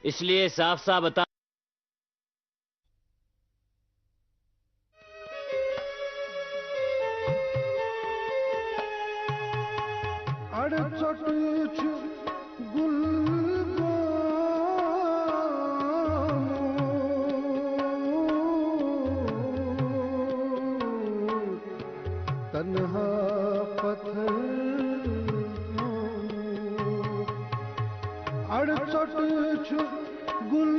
इसलिए साफ साफ बता। तन्हा पत्थर अड़चट छु गुल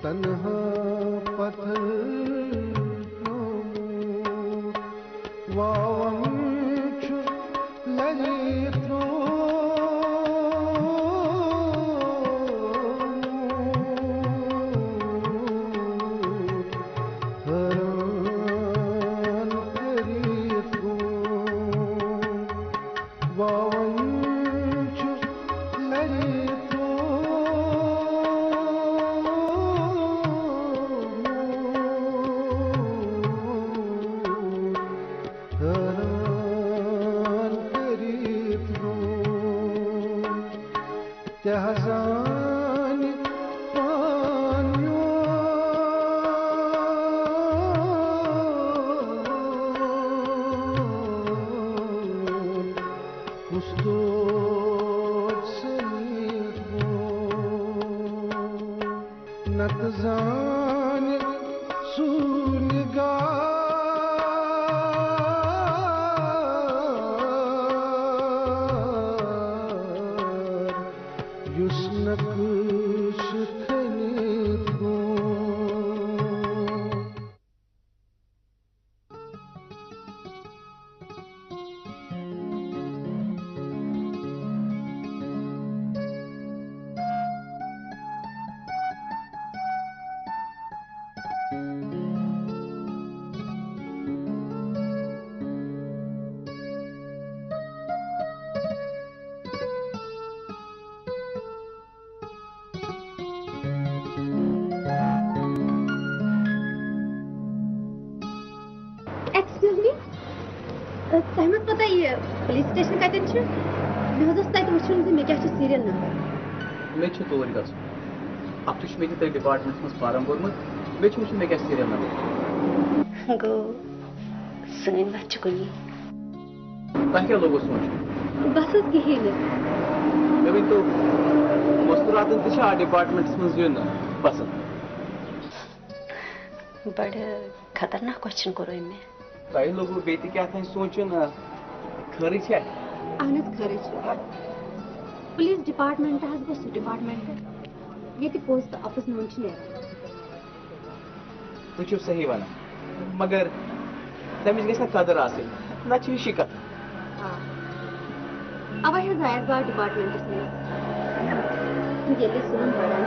तन्हा पत्थर वावंश ललित्रो पुलिस स्टेशन कतन मे सीरियल नंबर मे तौर ग अत मे डिपार्टमेंट मज फार्म भोरमुत मे मे क्या सीरियल नंबर गो सन वह कुन तह क्या लोगो सोच बस कहें मे वन तो मस्तूरात डिपार्टमेंट मज यून पसंद बड़ खतरनाक क्वेश्चन करो मे तह लोगो बे क्या सोचन खरी अहन खरी पुलिस डिपार्टमेंट गो सह डिपार्टमेंट ये पोज तो अपुज नोन तुम सही वन मगर तमिस गई कदर ना शिकत अवे जायद बार डिपार्टमेंट ये जुलम बढ़ान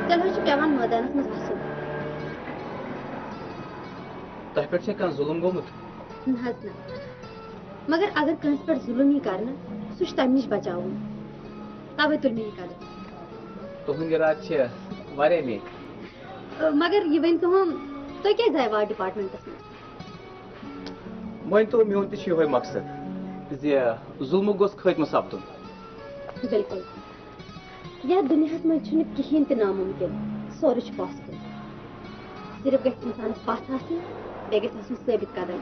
चलो पेवान मैदान मज वसन तह पे कह जुलम गोमुत ना मगर अगर कंस पर जुलम ही कर सह तम नश बचाव तवे तुल मे कदम तुहद इराद नेक मगर ये वन तुम क्या जाय वार डिपार्टमेंटस वन तो मोन तह मकसद जुल्म गोस खत्म सपदुन बिल्कुल यह दुनिया मज कहें तो नामुमकिन सोरे पॉसिबल सिर्फ गि इंसान पथ बे गि साबित कदम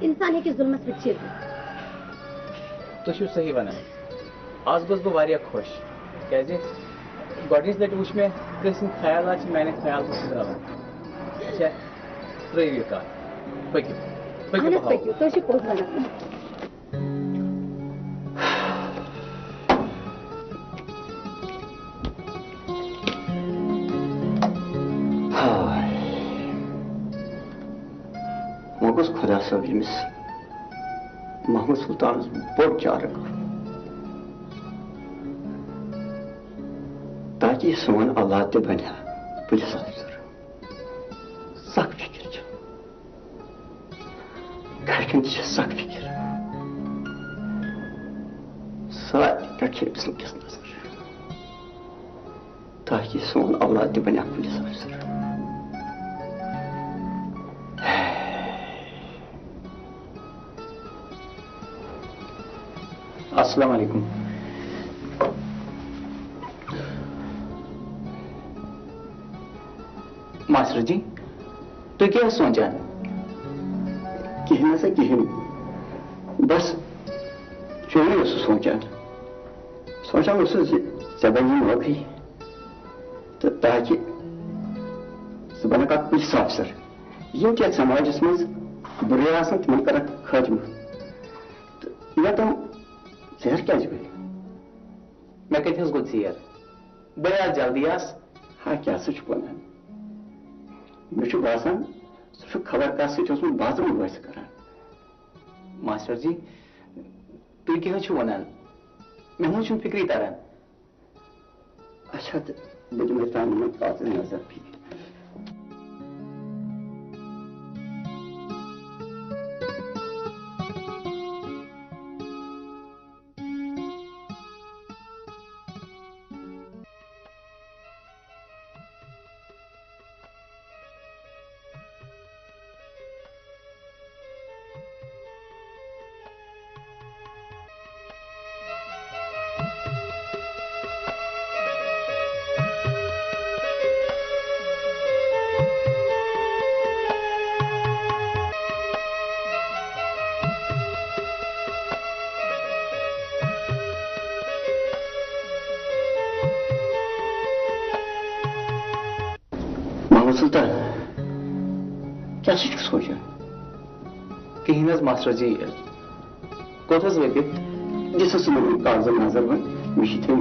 इंसान हे जुल्मस पे चिर तुम सही वन आज गोस बह खुश क्या गॉडनीच लटि वुच मे कम ख्याल माने ख्याल अच्छा त्रिव कत पकू तुम पोज वन गोस खुदा सब यमिस महमूद सुल्तान बोड़ चार ताकि सोन औलाद ते बन पुलिस ऑफिसर सख फिक्र घरकन सख फिक्र सारे पे वुनकस नजर ताकि सोन औलाद ते बन पुलिस ऑफिसर अस्सलाम वालेकुम। मास्टर जी तुम क्या सोचान? कहीं ना कहीं बस चोरी सोचान सोचान जबन नौकरी तो ताकि सह बन पुलिस ऑफिसर यम क्या समाज मज बुरे आसान तिमन कर खत्म तो या तुम जहर क्या गई मैं कथस गो यर बह जल्दी आस हाँ क्या वन मे बासान सह खबर कह सत बाथरूम वैस कर मास्टर जी तुम क्या वन मे फिक्री तरन अच्छा तो बह तान नजर भी सुल्तान क्या सोचा कहीं नज मास्टर जी कोथस वत जिस कागजन नजर वन मे थम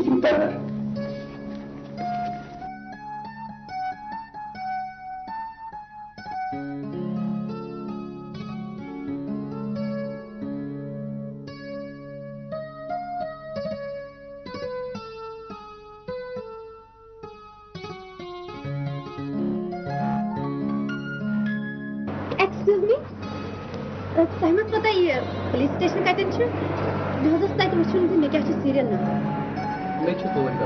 तैयार पुलिस स्टेशन कतन वो मे क्या सीरियल नंबर मे तौर ग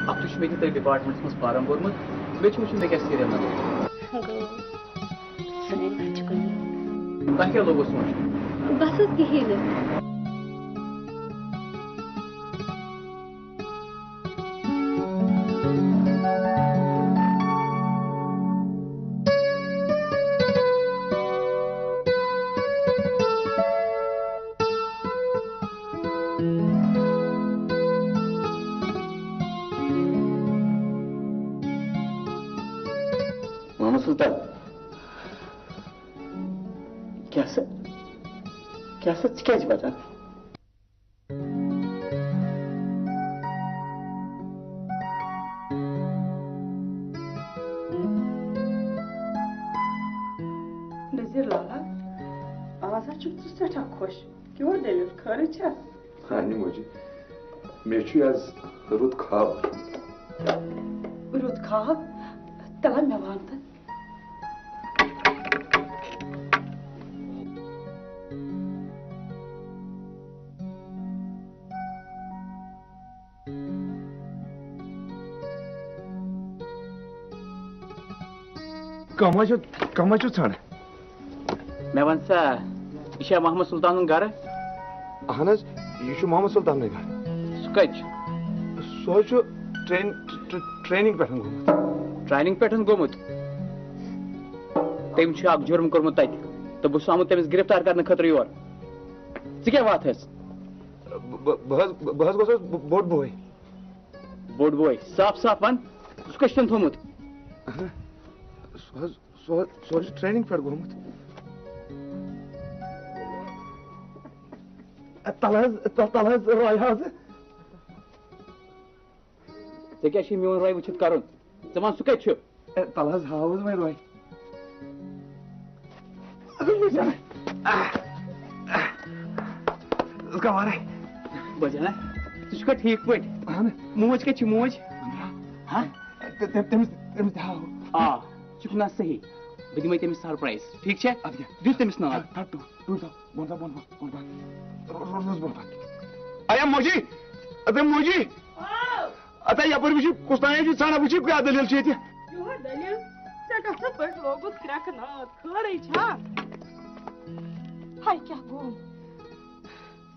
अब मे डिपार्टमेंट मज फार्म भोरमुत मे वो मे क्या सीरियल नंबर तह क्या लोगो सोच बस कहीं सुल्तान क्या सच क्या बता नजीर लाला आज सठा खुश क्यों दलिल खर हाँ मोजी मे रुत खाब तला मे वन तो कमा छान मे वन सा यह मोहम्मद सुल्तान घर अहन यह मोहम्मद सुल्तान घर सह कत सो ट्रेनिंग पे ट्रेनिंग पे गोमुत तम जुर्म कोर्मुत तत तो बस आमुत तमिस गिरफ्तार करने खतर योर क्या बात है बह बोड बोय साफ साफ वन सह कन थोमुत सो ट्रेनिंग पे गोमुत तल राय क्या मोन राय वुत कर वन सह कत तल हाव वह राय बजाना तुह ठीक पे मोज कत मोज आ चुना सही बह दिमे तमिस सरप्राइज ठीक है दिस तमिस नाम अया मोजी मोजी अतः यप वो कुस्तान ाना वो क्या दलील दलील पे लोगुत क्रकनाथ खरे हाय क्या गो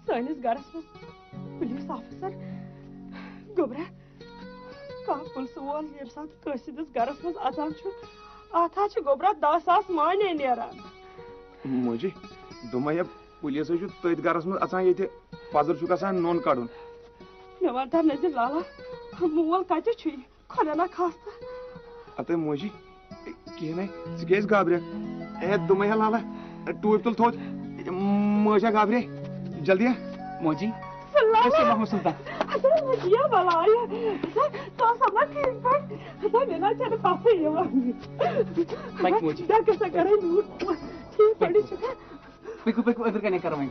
सानिस गरस मज पुलिस ऑफिसर गोबरा कह पुलिस वोल ये साथ कसिदिस गरस मज अचान छु आता छु गोबरा 10,000 माने नेरान मोजी दुमया पुलिस छु तथ गरस मज अचान ये पदर छु गसान नोन काडुन मे वनता नजर लाला मोल कत छु खना ना खास्ता अत मोजी कह सकेस गाबरे ए दुमया लाला टूप तुल थोत मोजा गाबरे जल्दी मोजी सलाम सुल्तान अरे मुझे बलाया तो सब ठीक पर तो मेरा चल पापा ये Baik, Moji. dah कैसा करे नूर ठीक पड़ी चुका पिकु पिकु इधर कहने कर रहा हूँ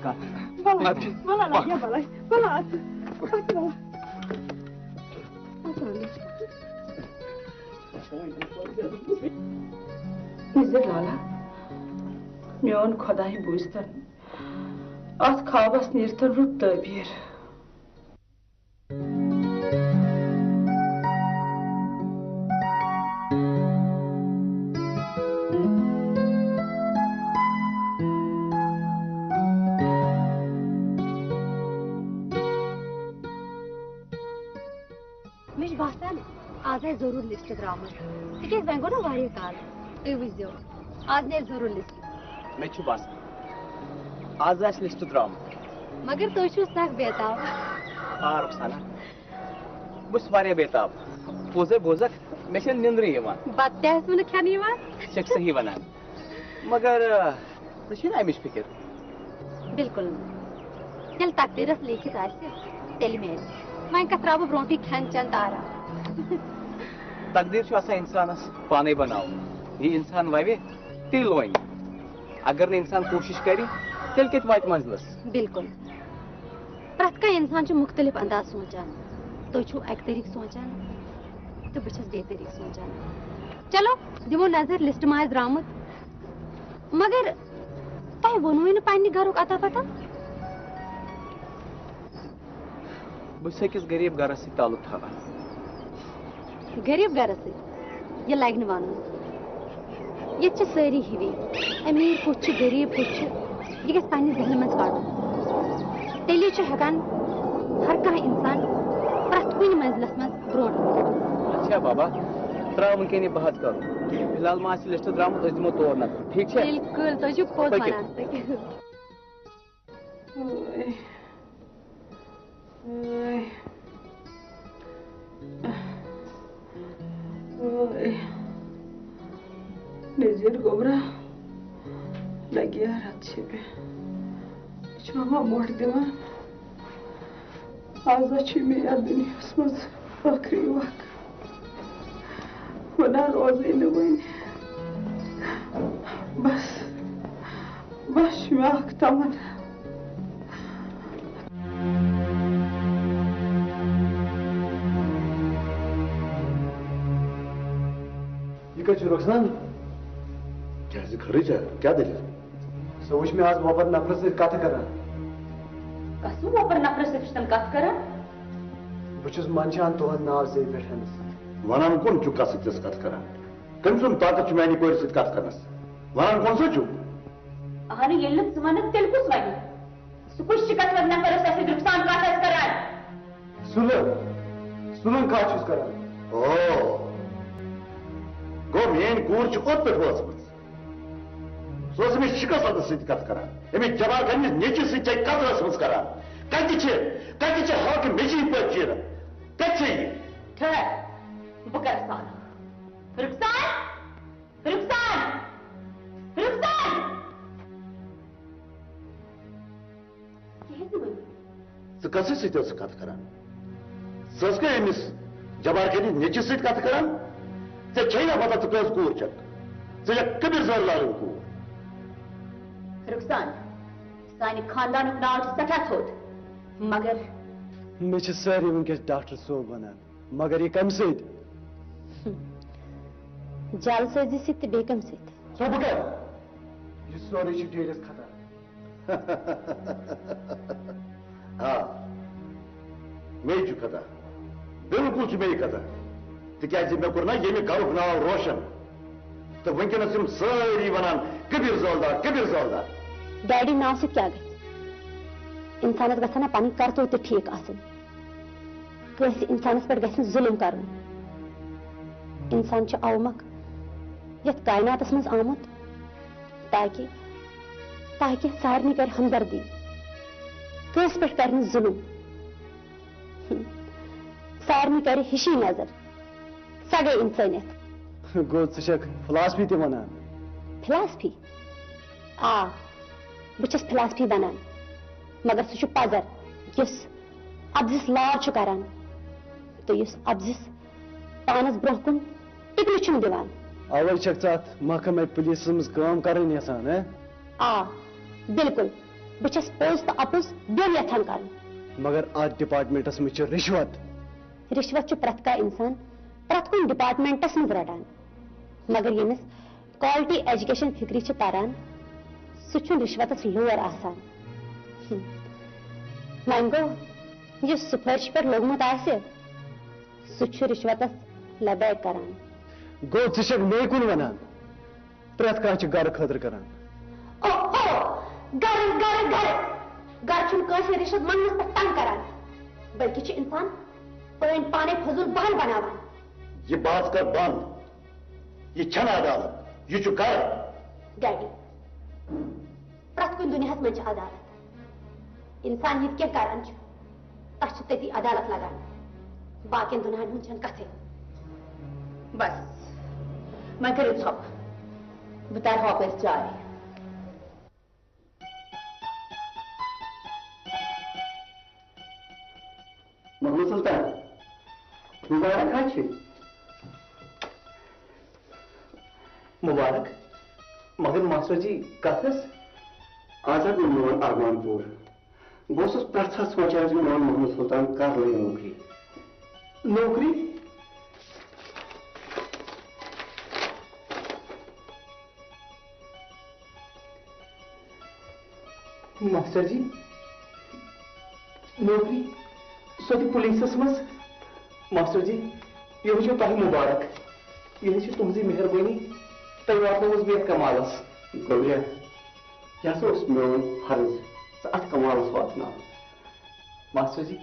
बला बला लगा बला नजर लाला म्योन खुदाई बुझतन अस खाबस निर्तन रुट तबीर आज जरूर लिस्ट द्रामत तिकेज वह गो ना वारिया काल तुम वो आज ने जरूर लिस्ट मे बास आज लिस्ट द्राम मगर तुम सख बेताब हाँ रुखसाना बस वारिया बेताब पोजे बोजक मे निंद्र बत तह खेन चक सही वनान मगर अमिश फिक्र बिल्कुल ये तकदीरस लिखित तेल मिल वह कतरा ब्रोटी खेन चन तारा तकदीर इंसानस पाने बनाव ये इंसान ववे तिल वन अगर न इंसान कोशिश करी तेल कत वात मंजिलस बिल्कुल प्रत कह इंसान मुख्तलिफ अंदाज सोचान तुम अक तरीक सोचान तो बस बे तरीक सोचान चलो दिमो नजर लिस्ट मा द्रामुत मगर तह वोनु न पन्ने घरुक अता पता बस अकिस गरीब गरस सह ताल्लुक थवान गरीब गरस ये लग वन ये सारी हिवी अमीर कुछ गरीब कुछ यह गस पन्ने जहन मज काड़न तेली हेकान हर कह इंसान प्रत कुन मंजिलस मज ब्रोट अच्छा बाबा त्रा वनकन बहत कर फिलहाल मा लिस्ट द्रामुत दिमो तौर नजर ठीक है बिल्कुल तुम पोत वनान नजीर गोबरा लगिया अच्छे पे मामा मोट दिवान आज मेरा दुनिया मज आखिरी वक्त वना रोजे न वन बस बस तमन्ना रुखसान क्या खरीच क्या दलील सो वुच मे आज वोपर नफर सत कथ कर कसम वोपर नफर सत कथ कर बहुत मंचान तुहद नाव जे पे वन कौन चु कस कथ कर कम सुन ताकत मानी कोर सत कथ करनस वन कौन सा चु अहन ये वन तेल कुस वन सह कुछ कथ नफर रुखसान कथ कर सुलन कथ कर ओ गो मेन कूर ओत पे वचम सो शिकस सत कथ कर जवाब कमिस नच सत कथ कर कत हक मेजी पे चीर कत ठहर बह कर रुखसान रुखसान रुखसान कस कथ कर समिस जवाब कमिस नच सत कथ कर ना पता कस कूर चक कबीर जर लाल कूर रुखसान सान खानदान नाव सठा थोत मगर मे सारी वनकस डॉक्टर सोब वनान मगर ये कम सत जालसाजी सत बेकम सत चुप कर ये सोरे डेरिस खतर हाँ मे खता बिल्कुल मे खता तिकाज मे कोर ना ये गरुक नाव रोशन तो वनकस सारी वनान कबीर जौलदार डैडी नाव सत क्या इंसानस गना पन करतो तो ठीक आसन कंस इंसानस पे गस जुल्म कर इंसान अवमक यथ कायनातस मज आमुत ताकि ताकि सारनी कर हमदर्दी कंस पे कर जुल्म सारनी कर हिशी नजर सगे इंसानियत गो फिलासफी ते वनान फिलासफी आ बस फिलासफी बनान मगर सह पजर युस अब्जिस लार करान तो युस अब्जिस पानस ब्रोह कुन टिकन दिवान अवल छत महकमे पुलिस मज काम करन यसान आ बिल्कुल बस पोज तो अपुज दोन यथान कर मगर आज डिपार्टमेंटस में रिश्वत रिश्वत प्रत का इंसान प्रत कुन डिपार्टमेंटस मज रटान मगर यमिस क्वालिटी एजुकेशन फिक्री तारान सह रिश्वतस लोअर आसान वन गो जो सुफरिश पर लोगमुत आसे सह रिश्वतस लबैक करान गो षक मे कुन वनान प्रत कह गर खतर करान गर गर गर गर रिश्वत मंगनस पे तंग करान बल्कि इंसान पाने फजूल बहन बनावान ये बात कर बंद ये छन अदालत ये घर डैडी प्रत कुन दुनिया मज अदालत इंसान ये क्या करान तस तती अदालत लगान बाकी दुनिया हूं कथे बस मैं करूँ थप बता हॉपर चाय मोहम्मद सुल्तान मुबारक आज मुबारक मगर मास्टर जी कथस आज मोहन अरमानपुर बहुत प्रथा सोचा मोहन मोहम्मद सुल्तान कर ले नौकरी मास्टर जी नौकरी सोती पुलिस मज मास्टर जी यह तह मुबारक यह तुमजी मेहरबानी तय वात बेत कमालस गोलिया यह मोन फर्ज अत कमालस वातना मास्टर जी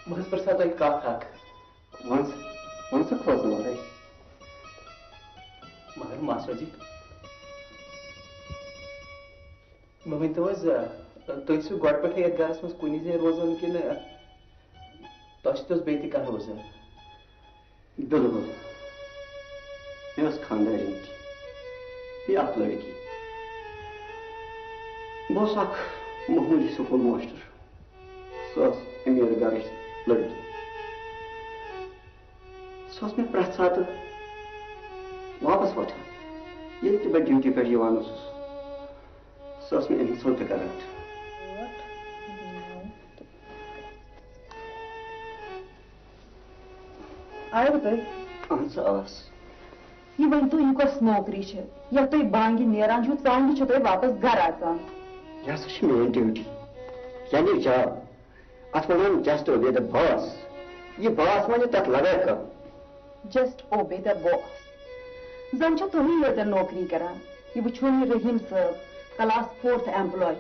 बस प्रसाद तक कथ वन सा खोज मारे मगर मास्टर जी मे वन तुम गो पे गरस मज कुन जाए रोजान कि तुस बे कह रोजान बिल्कुल मे खानदारी अख लड़की बह मामूली स्कूल मास्टर सह अमीर घर लड़की सह मे प्रत सात वापस वठान ये बह ड्यूटी पे सह मे इंसल्ट कर आयो तुम यह वन तो यह कस नौकरी या तुम बांगी नेरान छो चांगी छो तुम वापस घर आसान यह सा मेन ड्यूटी यानी जॉब अत one just obey the boss ये बॉस वन तक लगा come just obey the boss जन छो तुम ये नौकरी करान यह वो रहीम साहब क्लास 4th एम्प्लॉय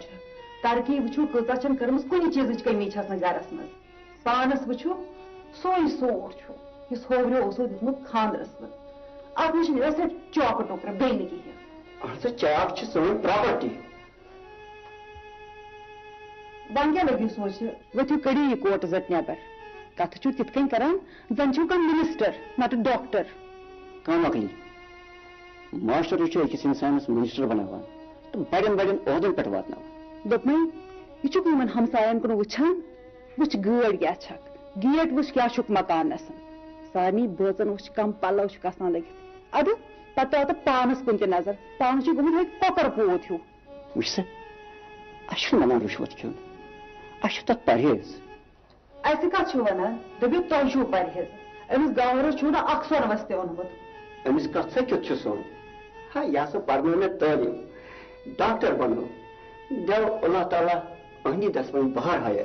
तरक्की वो कचा कर्मस कुछ चीज कमी गरस मज पानस वो सोई सोर इस होवरो दिखमुत खानदरस मज अत मे चौक टुकर बे कहें चाक सोन प्रॉपर्टी वन क्या लगे सोच वो कड़ी यह कोट जट नबर कथ तिथ कन करान जन छो कह मिनिस्टर नट डॉक्टर कम अकली मास्टर अकिस इंसानस मिनिस्टर बनावान तो बड़न बड़न ओहदन पे वातना दोपन यह हमसायन कुन वुचान वुच गाड़ क्या गेट वुच क्या मकानस सारनी बचन वुच कम पलव कसान लगित अद पत आव पानस कुन नजर पान गोमुत ककर पोत हूँ वुच वन रुश्वत खेन तथ परहेज अस कत वन दपो तुम परहेज अमिस गवर्नर ना अख सोनवस ओनमुत अमिस कत क्युत सोन हाँ यह पढ़ो मे तालीम डॉक्टर बनो देव अल्लाह ताला अहनी दसवन बहार हाय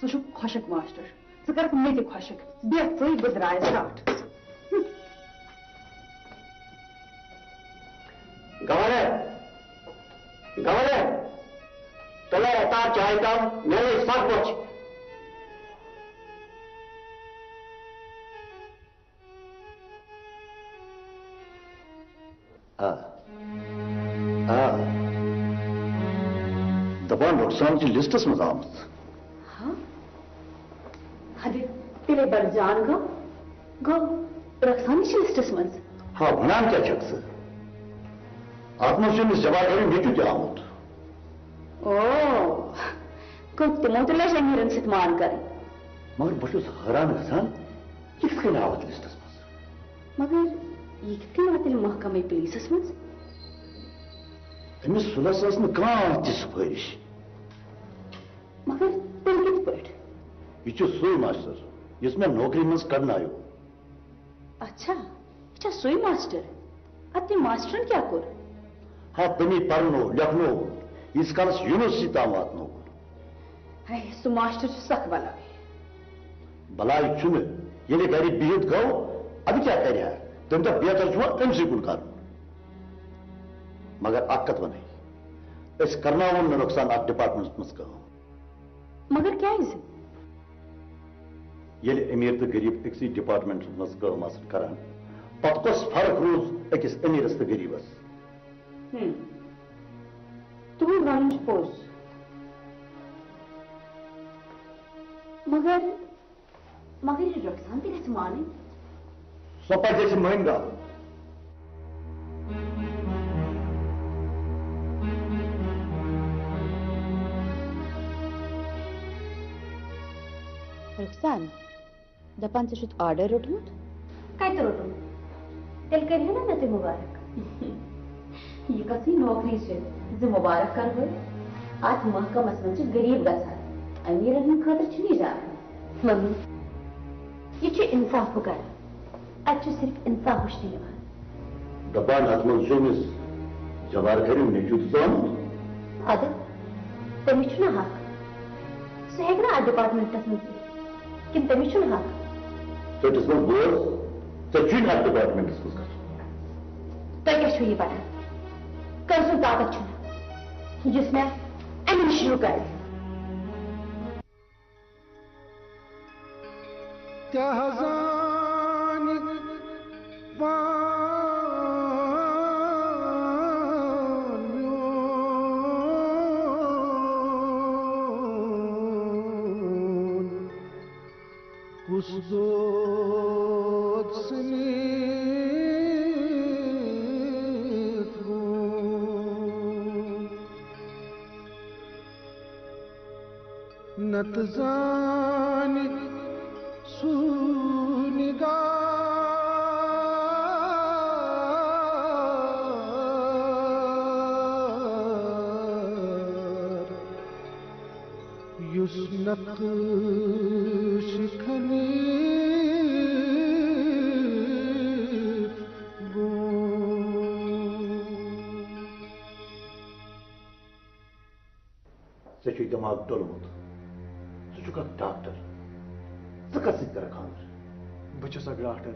सह खुशक मास्टर ज कर मे खुशक बेह च बजराय स्टार्ट गवर्नर गवर्नर तले तार चाहे काम मेरे सब कुछ दपान रुखसान की लिस्टस मज आमत हाँ अरे तेरे बड़ जान गो गो रखसान लिस्टस मज हाँ वनान क्या शख्स आत्मशुन जवाब मेचु ते आमुत ओ को तिमो तो लज अमीरन सित मान करे मगर बहुत हैरान गसान ये किस कन आवत लिस्टस मज मगर ये किस कन आते महकमे पुलिसस मज अमिस सुलस न कहां ति सुफरिश मगर तेल कित पट यह सुई मास्टर इसमें नौकरी मज करना आयो अच्छा अच्छा सुई मास्टर अति मास्टर क्या कर हाँ तमी पढ़नो लिखनो इस कालस यूनिवर्सिटी ताम वातनो है सु मास्टर सख बला भलाई चुन ये गरी बिहित गो अब क्या कर तुम तो बेहतर छुआ तमसी कुन कर मगर अक्कत बने इस करना नुकसान अ डिपार्टमेंट मज कह मगर क्या ये अमीर तो गरीब अक्सी डिपार्टमेंट मज कम करान पत कस फर्क रोज अकिस अमीरस तो गरीबस तुम वन पोज मगर मगर ये रखसान तेरे समाने सोपा जैसे महंगा रखसान दपान से ऑर्डर रोटमुत काय तो रोटम तेल करिए ना नते मुबारक ये कसी नौकरी से जो मुबारक कर गए आज महकमस में गरीब गसा अमीर खातर नहीं जा मम्मी ये इंसाफ कर अच्छे सिर्फ इंसाफ वुचने दपान अतमन सोमिस जवार करिम नेचु तो अद तमिस ना हक सो हेकना आ डिपार्टमेंटस में किन तमिस ना हक तो इसमें बोल तो चुन हक डिपार्टमेंट डिस्कस कर तो क्या छुई पता कर सुन ताकत छुना जिसमें एमन शुरू कर क्या हज़ान वालियों कुछ दोस्त नतजान सुनिगार युस नक्श खलीफ गो सचु दिमाग डोलमुत डॉक्टर कस कर खान बहुत डॉक्टर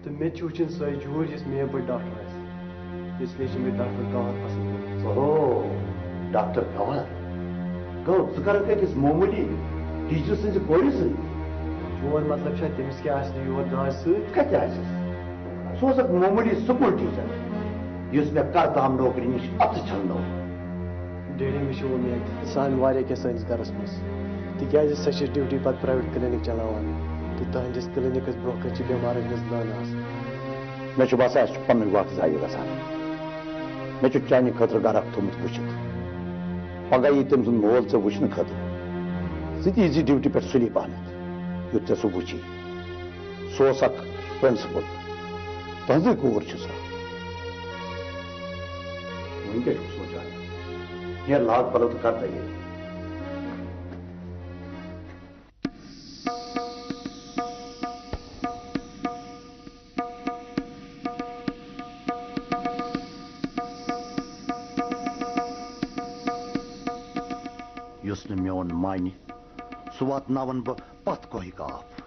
तो मे वुचन सही जूर जिस मे पे डॉक्टर इसलिए मे डॉक्टर गवार पसंद ओ डॉक्टर गवार गो कर मामूली टीचर सज कोर चोन मतलब तमिस क्या योर दाज सत सो मामूली स्कूल टीचर इस मे कर ताम नौकरी नश अत छनो डैडी मे उम्मीद सान क्या सैनिस गरस मज तिकाज सह ड्यूटी पत प्राइवेट क्लिनिक चलावान तो तुहंदिस क्लिनिकस ब्रोह कन बेमारन हज लान मे बसान पन वक्त जाय गसान मे चाने खतर गरक थोमुत वुचित पगह यी तम सुंद मोल ऐ वुचन खतर सी ड्यूटी पे सुली पहनत युत ऐ सह वुची सो प्रिंसिपल तुहजे कोर सह वन क्या सोचान ये लाग पलो तो कर ये मेन मानी सह वातन बह पत कोह गाफ